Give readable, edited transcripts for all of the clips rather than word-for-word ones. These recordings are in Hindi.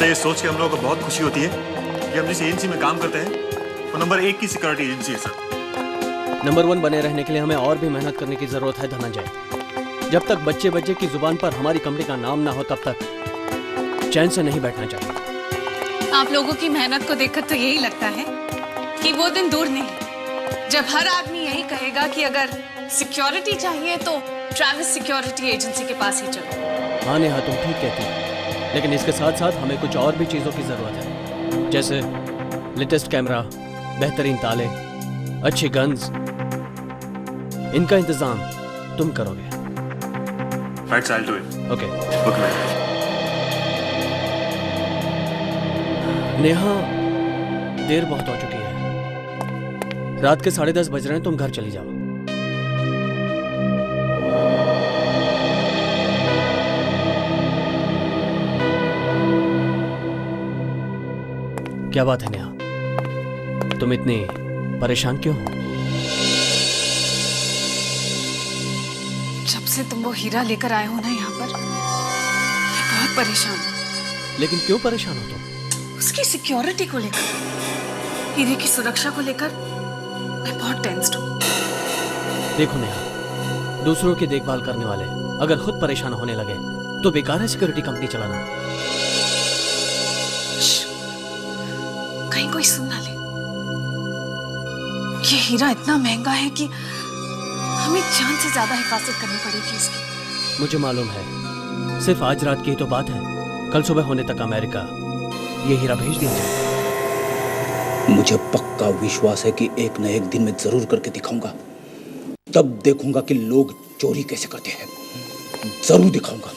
वैसे ये सोच के हम लोगों को बहुत खुशी होती है कि हम जिस एजेंसी में काम करते हैं वो नंबर 1 की सिक्योरिटी एजेंसी है सर। नंबर 1 बने रहने के लिए हमें और भी मेहनत करने की जरूरत है धनंजय। जब तक बच्चे बच्चे की जुबान पर हमारी कंपनी का नाम ना हो तब तक चैन से नहीं बैठना चाहिए। आप लोगों की मेहनत को देखकर तो यही लगता है कि वो दिन दूर नहीं जब हर आदमी यही कहेगा कि अगर सिक्योरिटी चाहिए तो ट्रैविस सिक्योरिटी एजेंसी के पास ही चलो। हाँ नेहा, तुम ठीक कहती हो, लेकिन इसके साथ साथ हमें कुछ और भी चीजों की जरूरत है, जैसे लेटेस्ट कैमरा, बेहतरीन ताले, अच्छी गन्स। इनका इंतजाम तुम करोगे। Right, I'll do it. Okay. Neha, देर बहुत हो चुकी है, रात के 10:30 बज रहे हैं, तुम घर चली जाओ। क्या बात है नेहा, तुम इतनी परेशान क्यों हो? जब से तुम वो हीरा लेकर आए हो ना यहाँ पर, मैं बहुत परेशान हूँ। लेकिन क्यों परेशान हो तुम? उसकी सिक्योरिटी को लेकर, हीरे की सुरक्षा को लेकर मैं बहुत टेंस्ड हूँ। देखो नेहा, दूसरों की देखभाल करने वाले अगर खुद परेशान होने लगे तो बेकार है सिक्योरिटी कंपनी चलाना। कहीं कोई सुन ना ले। ये हीरा इतना महंगा है कि हमें जान से ज्यादा हिफाजत करनी पड़ेगी इसकी। मुझे मालूम है, सिर्फ आज रात की ही तो बात है, कल सुबह होने तक अमेरिका ये हीरा भेज दिया जाए। मुझे पक्का विश्वास है कि एक न एक दिन मैं जरूर करके दिखाऊंगा। तब देखूंगा कि लोग चोरी कैसे करते हैं। जरूर दिखाऊंगा,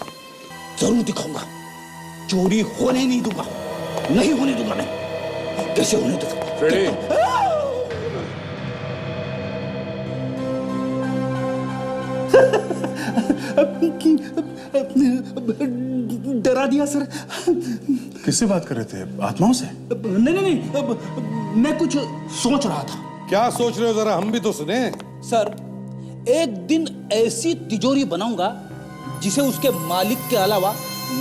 जरूर दिखाऊंगा। चोरी होने नहीं दूंगा, नहीं होने दूंगा मैं। कैसे होने दूंगा? फ्रेडी, डरा दिया सर। किससे बात कर रहे थे? आत्माओं से? नहीं नहीं नहीं, मैं कुछ सोच रहा था। क्या सोच रहे हो, जरा हम भी तो सुने। सर, एक दिन ऐसी तिजोरी बनाऊंगा जिसे उसके मालिक के अलावा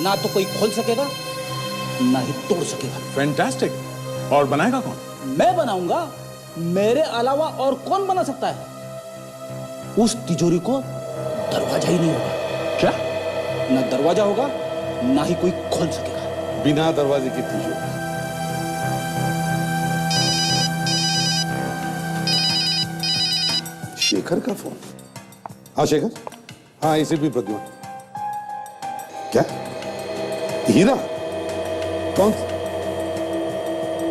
ना तो कोई खोल सकेगा ना ही तोड़ सकेगा। फैंटास्टिक। और बनाएगा कौन? मैं बनाऊंगा, मेरे अलावा और कौन बना सकता है? उस तिजोरी को दरवाजा ही नहीं होगा। क्या? ना दरवाजा होगा ना ही कोई खोल सकेगा। बिना दरवाजे की तिजोरी। शेखर का फोन। हाँ शेखर, हाँ इसे भी प्रद्युमन। क्या? हीरा? कौन?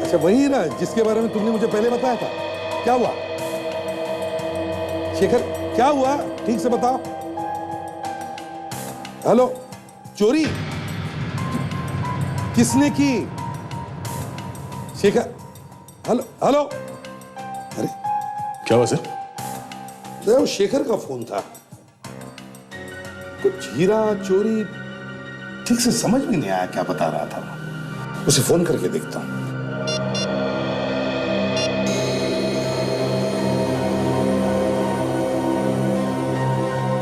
अच्छा वही हीरा जिसके बारे में तुमने मुझे पहले बताया था। क्या हुआ शेखर, क्या हुआ? ठीक से बताओ। हेलो, चोरी किसने की? Shekhar, hello hello. अरे क्या हुआ सर? वो शेखर का फोन था। कुछ हीरा चोरी ठीक से समझ में नहीं आया क्या बता रहा था वो। उसे फोन करके देखता हूं।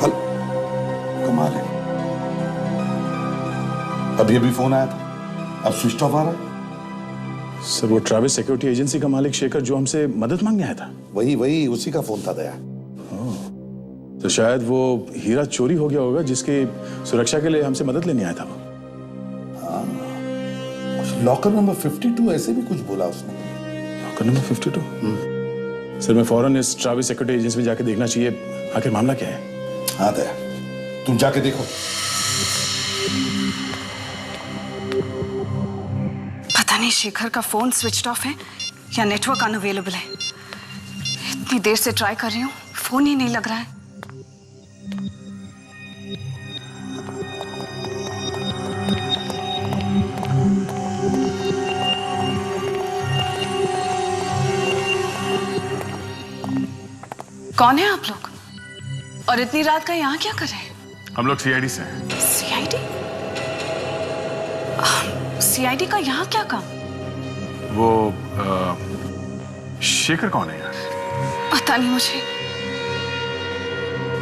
हेलो, कमाल है, अभी अभी फोन आया था, अब स्विच ऑफ आ रहा है। सर वो ट्रैविस सिक्योरिटी एजेंसी का मालिक शेखर जो हमसे मदद मांगने आया था। वही वही उसी का फोन था दया। तो शायद वो हीरा चोरी हो गया होगा जिसकी सुरक्षा के लिए हमसे मदद लेने आया था वो। लॉकर नंबर 52 ऐसे भी कुछ बोला उसने। Locker number 52? सर मैं फौरन इस ट्रैविस सिक्योरिटी एजेंसी में जाके देखना चाहिए, आखिर मामला क्या है। हाँ दया, तुम जाके देखो। पता नहीं शेखर का फोन स्विच ऑफ है या नेटवर्क अनअवेलेबल है। इतनी देर से ट्राई कर रही हूँ, फोन ही नहीं लग रहा है। कौन है आप लोग? और इतनी रात का यहाँ क्या कर रहे हैं? हम लोग सीआईडी से हैं। सीआईडी? सीआईडी का यहाँ क्या काम? वो शेखर कौन है यार? पता नहीं मुझे।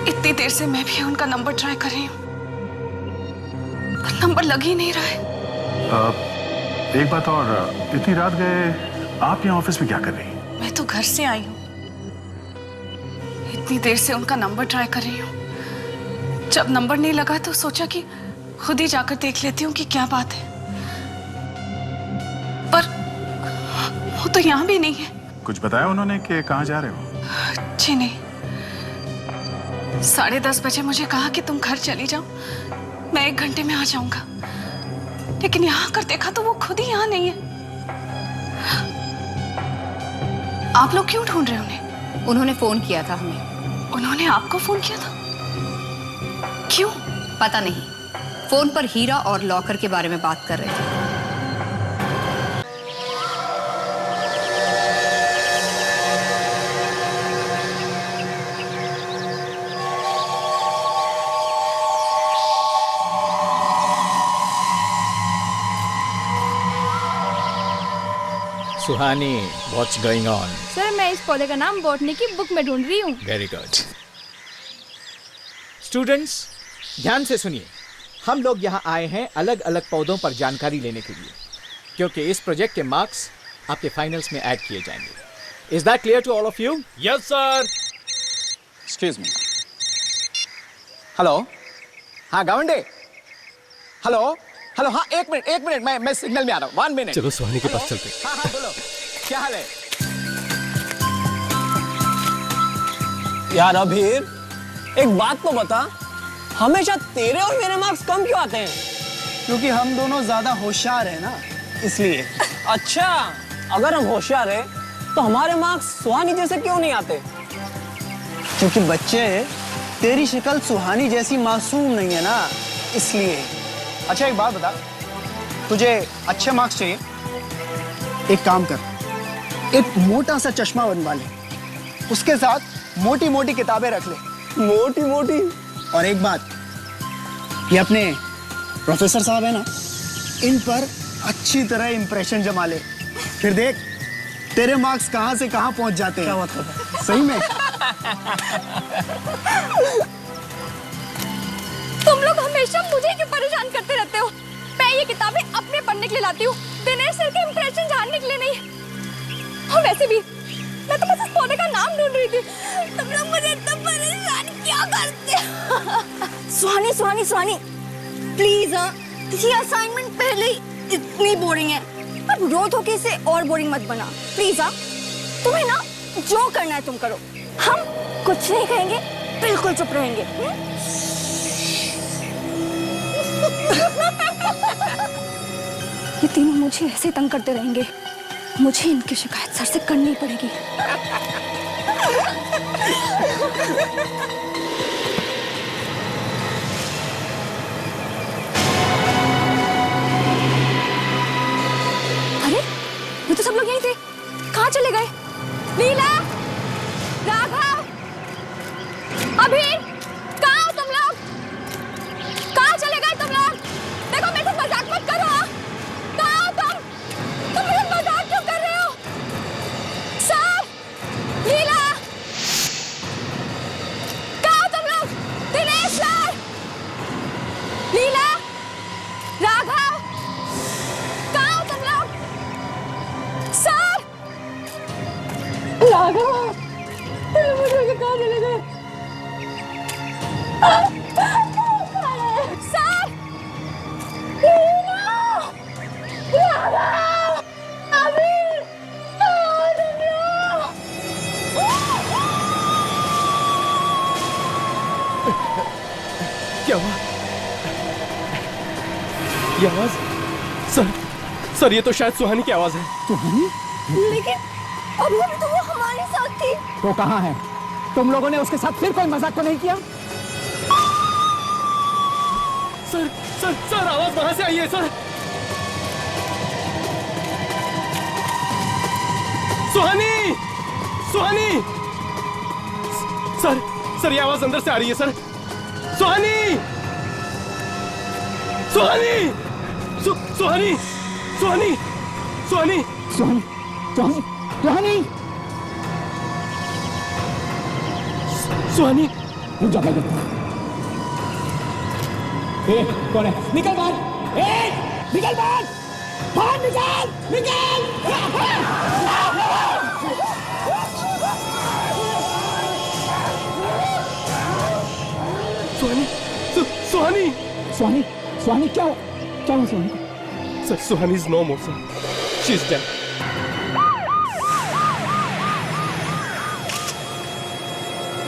इतनी देर से मैं भी उनका नंबर ट्राई कर रही हूँ, पर नंबर लग ही नहीं रहा है। एक बात और, इतनी रात गए आप यहाँ ऑफिस में क्या कर रही? मैं तो घर से आई हूँ, इतनी देर से उनका नंबर ट्राई कर रही हूँ। जब नंबर नहीं लगा तो सोचा कि खुद ही जाकर देख लेती हूँ कि क्या बात है, पर वो तो यहाँ भी नहीं है। कुछ बताया उन्होंने कि कहाँ जा रहे हो? जी नहीं, 10:30 बजे मुझे कहा कि तुम घर चली जाओ, मैं 1 घंटे में आ जाऊंगा, लेकिन यहाँ आकर देखा तो वो खुद ही यहाँ नहीं है। आप लोग क्यों ढूंढ रहे उन्हें? उन्होंने फोन किया था हमें। उन्होंने आपको फोन किया था? क्यों? पता नहीं, फोन पर हीरा और लॉकर के बारे में बात कर रहे थे। सुहानी, what's going on? सर मैं इस पौधे का नाम बॉटनी की बुक में ढूंढ रही हूँ। Very good. स्टूडेंट्स, ध्यान से सुनिए। हम लोग यहाँ आए हैं अलग अलग पौधों पर जानकारी लेने के लिए, क्योंकि इस प्रोजेक्ट के मार्क्स आपके फाइनल्स में ऐड किए जाएंगे। Is that clear to all of you? Yes sir. Excuse me. Hello, हाँ गावंडे। हेलो हेलो, हाँ एक मिनट, मैं सिग्नल में आ रहा हूँ। 1 मिनट। चलो सुहानी के पास चलते। हाँ बोलो, क्या हाल है? यार अभीर, एक बात तो बता, हमेशा तेरे और मेरे मार्क्स कम क्यों आते हैं? क्योंकि हम दोनों ज्यादा होशियार हैं ना, इसलिए। अच्छा, अगर हम होशियार हैं तो हमारे मार्क्स सुहानी जैसे क्यों नहीं आते? क्योंकि बच्चे, तेरी शक्ल सुहानी जैसी मासूम नहीं है ना, इसलिए। अच्छा एक बात बता, तुझे अच्छे मार्क्स चाहिए? एक काम कर, एक मोटा सा चश्मा बनवा ले, उसके साथ मोटी मोटी किताबें रख ले। मोटी मोटी? और एक बात, ये अपने प्रोफेसर साहब है ना, इन पर अच्छी तरह इंप्रेशन जमा ले, फिर देख तेरे मार्क्स कहां से कहां पहुंच जाते हैं। क्या मतलब है? सही में। तुम लोग हमेशा मुझे क्यों परेशान करते रहते हो? मैं ये किताबें अपने पढ़ने के लिए लाती हूँ, दिनेश सर के इंप्रेशन जानने के लिए नहीं। और वैसे भी मैं तो बस इस पौधे का नाम ढूंढ रही थी। तुम लोग मुझे इतना परेशान क्यों करते हो? सुहानी प्लीज, ये असाइनमेंट पहले ही इतनी बोरिंग है, अब रोज होके इसे और बोरिंग मत बना प्लीज। तुम्हें ना जो करना है तुम करो, हम कुछ नहीं कहेंगे, बिल्कुल चुप रहेंगे। ये तीनों मुझे ऐसे तंग करते रहेंगे, मुझे इनकी शिकायत सर से करनी पड़ेगी। अरे ये तो सब लोग यहीं थे, कहाँ चले गए? लीला, राघव, अभी कहाँ हो तुम लोग? कहाँ चले गए तुम लोग? देखो मेरे से मजाक मत करो। कहाँ हो तुम? तुम मेरे से मजाक क्यों कर रहे हो? सर, लीला, कहाँ हो तुम लोग? दिनेश सर, लीला, राघव, कहाँ हो तुम लोग? सर, राघव, मुझे कहाँ चले गए? सर, क्या हुआ? ये आवाज? सर ये तो शायद सुहानी की आवाज है। लेकिन अभी तो वो हमारे साथ थी। तो कहाँ है? तुम लोगों ने उसके साथ फिर कोई मजाक तो नहीं किया? सर आवाज वहां से आई है सर। सुहानी, सर ये आवाज अंदर से आ रही है सर। सुहानी, रुक जा भाई। कौन है? निकल बाहर! निकल बाहर! बाहर निकाल, निकाल। सुहानी, सुहानी, सुहानी, सुहानी क्या हुआ Suhani? Sir, Suhani is no more sir, she is dead.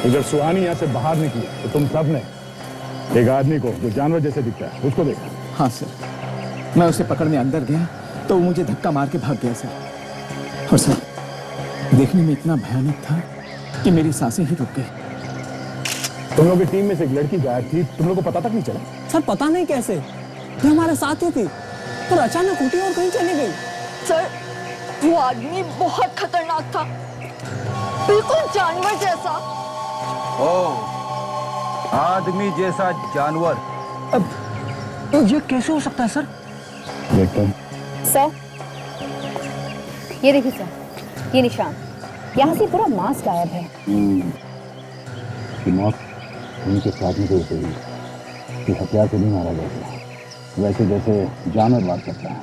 जब सुहानी यहाँ से बाहर निकली तो तुम सब ने एक आदमी को जो जानवर जैसे दिखता है उसको देखा। हाँ सर, मैं उसे पकड़ने अंदर गया तो वो मुझे धक्का मार के भाग गया सर। और सर, देखने में इतना भयानक था कि मेरी सांसें ही रुक गई। तुम लोग की टीम में से एक लड़की गायब थी, तुम लोग को पता तक नहीं चला? सर पता नहीं कैसे, ये हमारे साथ ही थी और अचानक उठी और कहीं चली गई। सर, वो आदमी बहुत खतरनाक था, बिल्कुल जानवर जैसा। आदमी जैसा जानवर? अब ये कैसे हो सकता है सर? देखता हूँ। सर, ये देखिए सर, ये निशान, यहाँ से पूरा मांस गायब है। कि मौत उनके साथ में कोई हुई कि हथियार से नहीं मारा गया था, वैसे जैसे जानवर मार सकता है।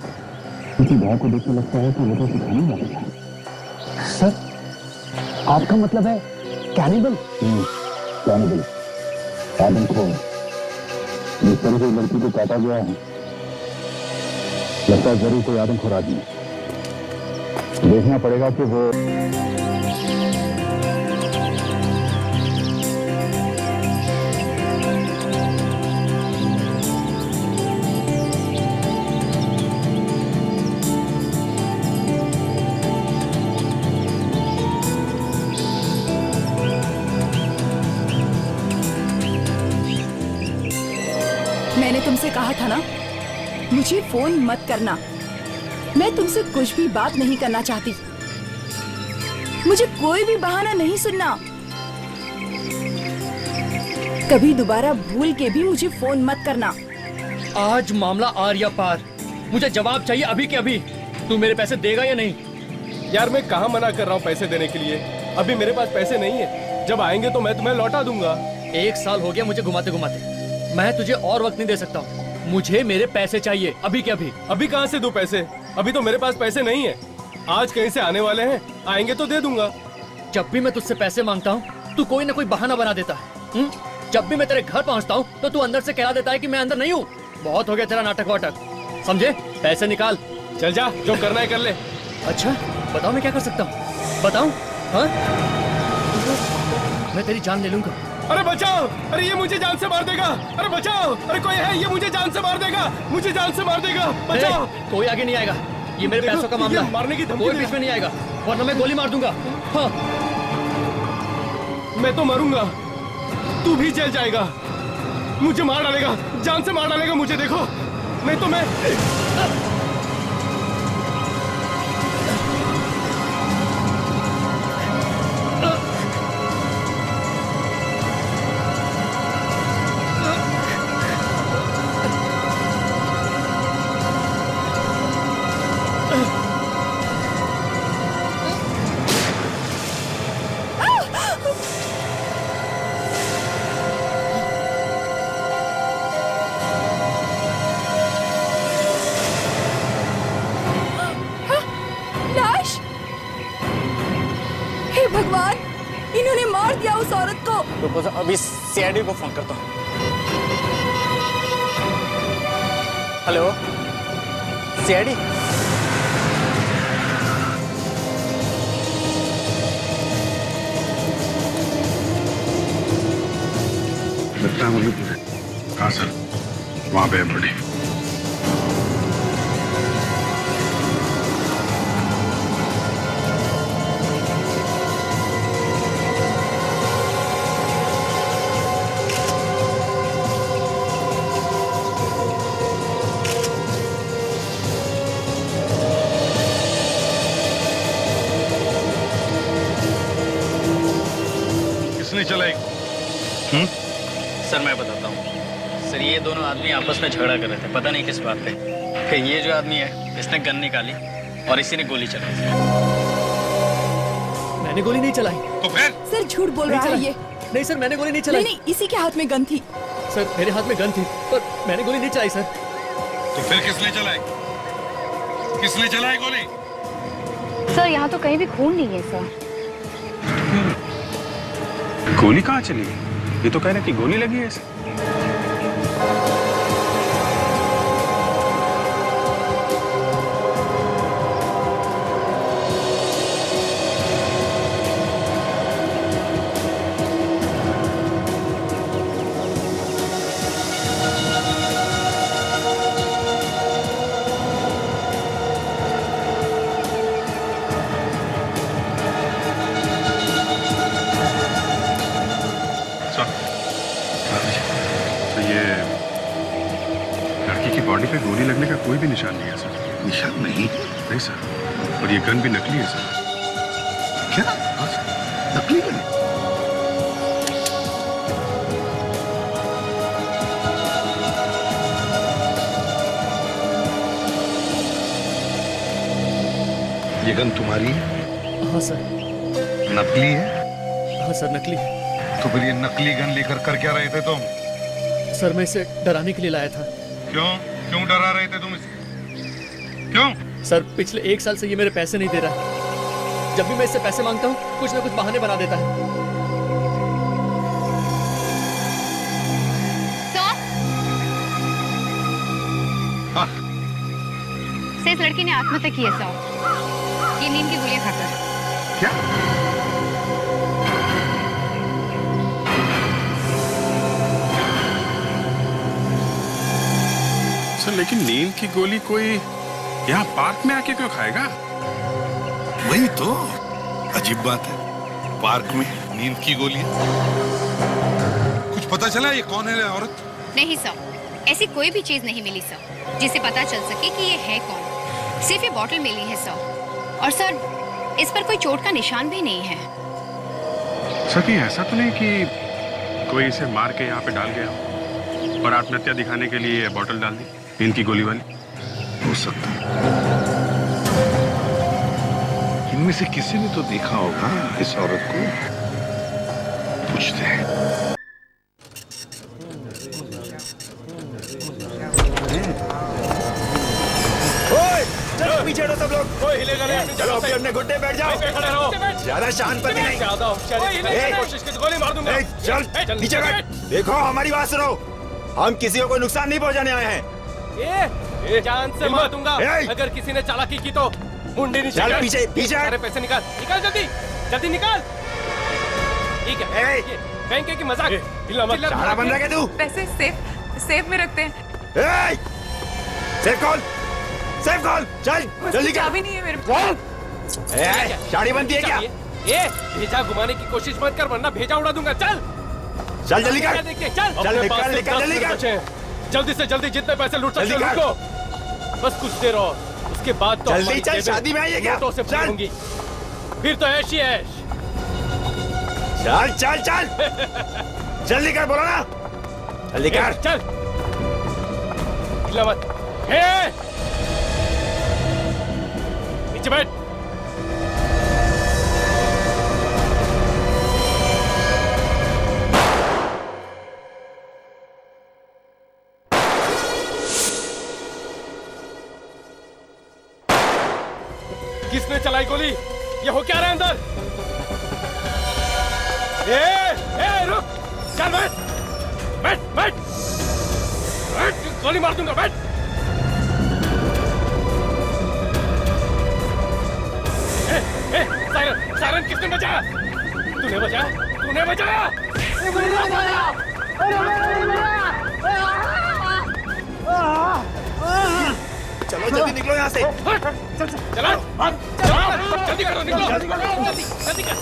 किसी भय को देख के लगता है कि वो तो सिखाने लगता है। सर, आपका मतलब है कैनिबल? कैनिबल, आदमखोर। जिस तरह से लड़की को काटा गया है, लगता है जरूर कोई आदमखोर आदमी। देखना पड़ेगा कि वो मैंने तुमसे कहा था ना, मुझे फोन मत करना। मैं तुमसे कुछ भी बात नहीं करना चाहती। मुझे कोई भी बहाना नहीं सुनना। कभी दोबारा भूल के भी मुझे फोन मत करना। आज मामला आर्या पार, मुझे जवाब चाहिए अभी के अभी। तू मेरे पैसे देगा या नहीं? यार मैं कहाँ मना कर रहा हूँ पैसे देने के लिए, अभी मेरे पास पैसे नहीं है। जब आएंगे तो मैं तुम्हें लौटा दूंगा। 1 साल हो गया मुझे घुमाते घुमाते, मैं तुझे और वक्त नहीं दे सकता हूँ। मुझे मेरे पैसे चाहिए अभी के अभी। अभी कहाँ से दूं पैसे? अभी तो मेरे पास पैसे नहीं है। आज कहीं से आने वाले हैं, आएंगे तो दे दूंगा। जब भी मैं तुझसे पैसे मांगता हूँ तू कोई ना कोई बहाना बना देता है। जब भी मैं तेरे घर पहुँचता हूँ तो तू अंदर से कह देता है कि मैं अंदर नहीं हूँ। बहुत हो गया तेरा नाटक वाटक, समझे? पैसे निकाल। चल जा, जो करना है कर ले। अच्छा बताओ मैं क्या कर सकता हूँ, बताऊँ? हाँ, मैं तेरी जान ले लूंगा। अरे बचाओ! अरे ये मुझे जान से मार देगा! अरे बचाओ! अरे कोई है, ये मुझे जान से मार देगा! मुझे जान से मार देगा! बचाओ! कोई आगे नहीं आएगा, ये मेरे पैसों का मामला है। मारने की धमकी कोई बीच में नहीं आएगा, वरना मैं गोली मार दूंगा। हाँ। मैं तो मरूंगा, तू भी जल जाएगा। मुझे मार डालेगा, जान से मार डालेगा मुझे। देखो, नहीं तो मैं भगवान, इन्होंने मार दिया उस औरत को। रुको सर, अभी सीआईडी को फोन करता हूँ। Hello CID. हाँ सर, वहाँ पे बड़ी चलाई। सर मैं बताता हूँ। सर ये दोनों आदमी आपस में झगड़ा कर रहे थे, पता नहीं किस बात पे। फिर ये जो आदमी है इसने गन निकाली और इसी ने गोली चलाई। मैंने गोली नहीं चलाई। तो फिर? सर झूठ बोल रहा है ये। नहीं सर, मैंने गोली नहीं चलाई। नहीं, इसी के हाथ में गन थी। सर मेरे हाथ में गन थी पर मैंने गोली नहीं चलाई सर। तो फिर किसने चलाई? किसने चलाई गोली? सर यहाँ तो कहीं भी खून नहीं है सर। गोली कहाँ चली? ये तो कह रहे कि गोली लगी है इसे। तो ये लड़की की बॉडी पे गोली लगने का कोई भी निशान नहीं है सर। निशान नहीं? नहीं सर, और ये गन भी नकली है सर। क्या? हाँ सर, नकली गन? ये गन तुम्हारी है? हाँ सर। नकली है? हाँ सर, नकली है। तो फिर ये नकली गन लेकर कर क्या रहे थे तुम? सर मैं इसे डराने के लिए लाया था। क्यों? क्यों डरा रहे थे तुम इसे? क्यों? सर पिछले 1 साल से ये मेरे पैसे नहीं दे रहा है। जब भी मैं इससे पैसे मांगता हूँ कुछ ना कुछ बहाने बना देता है। हाँ। से इस लड़की ने आत्महत्या की है सर, ये नींद की गोलियां खाकर। क्या? सर लेकिन नींद की गोली कोई यहाँ पार्क में आके क्यों खाएगा? वही तो अजीब बात है, पार्क में नींद की गोली। कुछ पता चला ये कौन है औरत? नहीं सर, ऐसी कोई भी चीज नहीं मिली सर जिससे पता चल सके कि ये है कौन। सिर्फ ये बॉटल मिली है सर, और सर इस पर कोई चोट का निशान भी नहीं है। सर कहीं ऐसा तो नहीं कि कोई इसे मार के यहाँ पे डाल गया और आत्महत्या दिखाने के लिए बॉटल डाल दी नींद की गोली वाली? हो सकता है। इनमें से किसी ने तो देखा होगा इस औरत को। पूछते हैं। चलो पीछे हटो सब लोग। कोई हिलेगा नहीं। चलो अपने घुटने बैठ जाओ। खड़े रहो। ज्यादा शांत पर नहीं। ज्यादा होशियारी कोशिश की तो गोली मार दूंगा। चल नीचे बैठ। देखो हमारी बात सुनो, हम किसी को कोई नुकसान नहीं पहुंचाने आए हैं। जान से मार दूंगा अगर किसी ने चालाकी की तो। मुंडी नीचे। चल पीछे पीछे। सारे पैसे निकाल निकाल, जल्दी जल्दी निकाल। ठीक है बैंक की मजाक। चारा बन रहा है तू? पैसे सेफ में रखते हैं। Safe call, safe call. चल जल्दी कर। चाबी नहीं है मेरे पास। साड़ी बनती है क्या? ये भेजा घुमाने की कोशिश मत कर वरना भेजा उड़ा दूंगा। चल चल जल्दी कर। चल चल निकल निकल जल्दी कर। जल्दी से जल्दी जितने पैसे लूट सकते हो लूटो। बस कुछ देर और उसके बाद तो जल्दी चल। शादी में आई है क्या? से पूछूंगी फिर तो ऐश ही ऐश। चल चल चल जल्दी कर, बोलो ना जल्दी कर। चल मत। नीचे बैठ। किसने चलाई गोली? ये हो क्या रहा है अंदर? रुक। चल बैठ बैठ बैठ बैठ, गोली मार दूंगा। बैठ। सायरन किसने बचाया? तूने बचाया? तूने बचाया? चलो जल्दी निकलो यहाँ से। चलो जल्दी करो, निकलो जल्दी कर।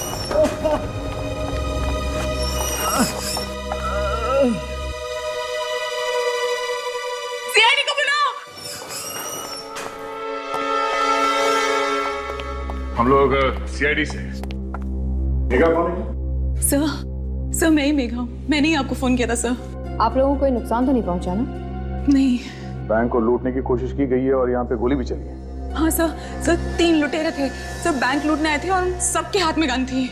सीआईडी को बुलाओ। हम लोग सीआईडी से। मेघा कौन है? सर मैं ही मेघा हूँ। मैंने ही आपको फोन किया था सर। आप लोगों को कोई नुकसान तो नहीं पहुंचा ना? नहीं। बैंक को लूटने की कोशिश की गई है और यहाँ पे गोली भी चली है। हाँ सर 3 लुटेरे थे सर, बैंक लूटने आए थे और सबके हाथ में गन थी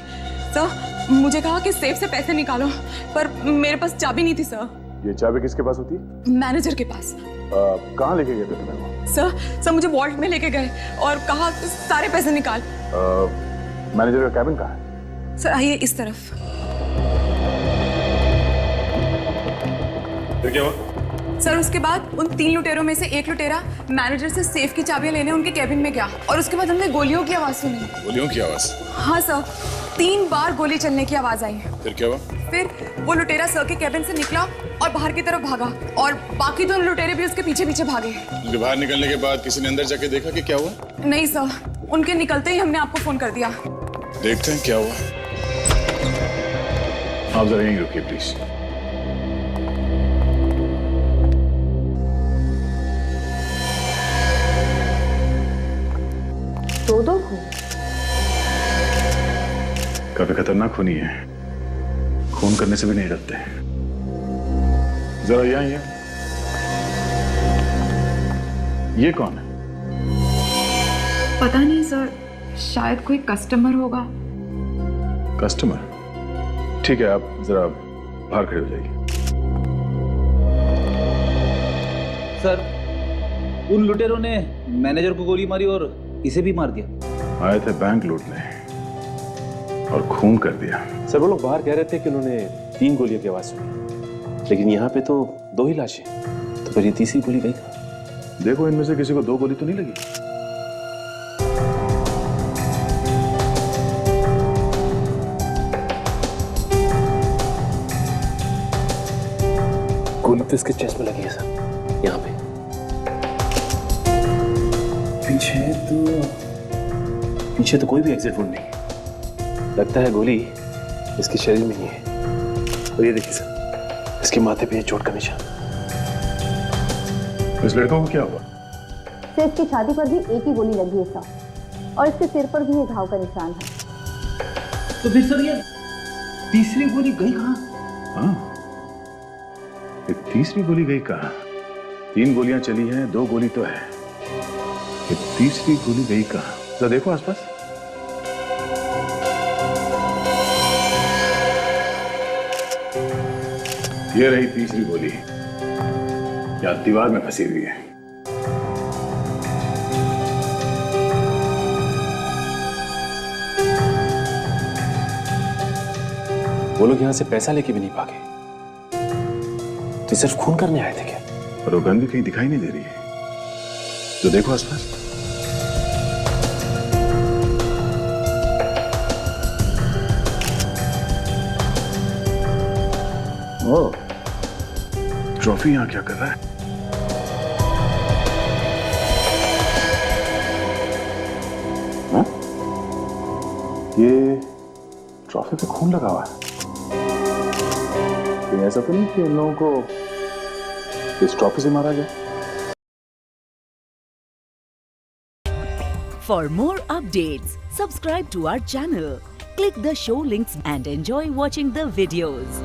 सर। मुझे कहा कि सेफ से पैसे निकालो, पर मेरे पास चाबी नहीं थी सर। ये चाबी किसके पास होती है? मैनेजर के पास। कहाँ लेके गए थे तुम्हें वो? सर मुझे वॉल्ट में लेके गए और कहा सारे पैसे निकाल। मैनेजर का कैबिन कहाँ है? सर आइए इस तरफ। फिर क्या हुआ? सर उसके बाद उन 3 लुटेरों में से एक लुटेरा मैनेजर से सेफ की चाबियां लेने उनके कैबिन में गया और उसके बाद हमने गोलियों की आवाज सुनी। गोलियों की आवाज? हाँ सर, 3 बार गोली चलने की आवाज आई। फिर क्या हुआ? फिर वो लुटेरा सर के कैबिन से निकला और बाहर की तरफ भागा और बाकी 2 लुटेरे भी उसके पीछे पीछे भागे। उनके बाहर निकलने के बाद किसी ने अंदर जाके देखा कि क्या हुआ? नहीं सर, उनके निकलते ही हमने आपको फोन कर दिया। देखते हैं क्या हुआ। आप जरा यहीं रुकिए प्लीज। दो खून? काफी खतरनाक खूनी है, खून करने से भी नहीं डरते। जरा यहाँ ये कौन है? पता नहीं सर, शायद कोई कस्टमर होगा। कस्टमर? ठीक है, आप जरा बाहर खड़े हो जाइए। सर, उन लुटेरों ने मैनेजर को गोली मारी और इसे भी मार दिया। आए थे बैंक लूटने और खून कर दिया। सर वो लोग बाहर कह रहे थे कि उन्होंने 3 गोलियों की आवाज सुनी, लेकिन यहाँ पे तो 2 ही लाशें, तो फिर ये तीसरी गोली गई कहाँ? देखो इनमें से किसी को 2 गोली तो नहीं लगी। गोली तो इसके चेस्ट में लगी है सर, यहाँ पे। पीछे तो कोई भी एग्जिट वुड नहीं, लगता है गोली इसके शरीर में ही है। और ये देखिए सर, इसके माथे पे चोट का निशान। इस लड़कों को क्या हुआ? सर इसकी छाती पर भी एक ही गोली लगी है सर, और इसके सिर पर भी एक घाव का निशान है। तो फिर सर ये तीसरी गोली गई कहाँ? हाँ, ये तीसरी गोली गई कहाँ? 3 गोलियां चली हैं, 2 गोली तो है, ये तीसरी गोली गई कहाँ? जरा देखो आसपास। ये रही तीसरी गोली, या दीवार में फंसी हुई है। वो लोग यहाँ से पैसा लेके भी नहीं भागे, तो सिर्फ खून करने आए थे क्या? पर वो गन भी कहीं दिखाई नहीं दे रही है, तो देखो आसपास। ओह, ट्रॉफी यहाँ क्या कर रहा है? हाँ? ये ट्रॉफी पे खून लगा हुआ है। ये ऐसा तो नहीं कि इन लोगों को इस ट्रॉफी से मारा गया? For more updates, subscribe to our channel, click the show links and enjoy watching the videos.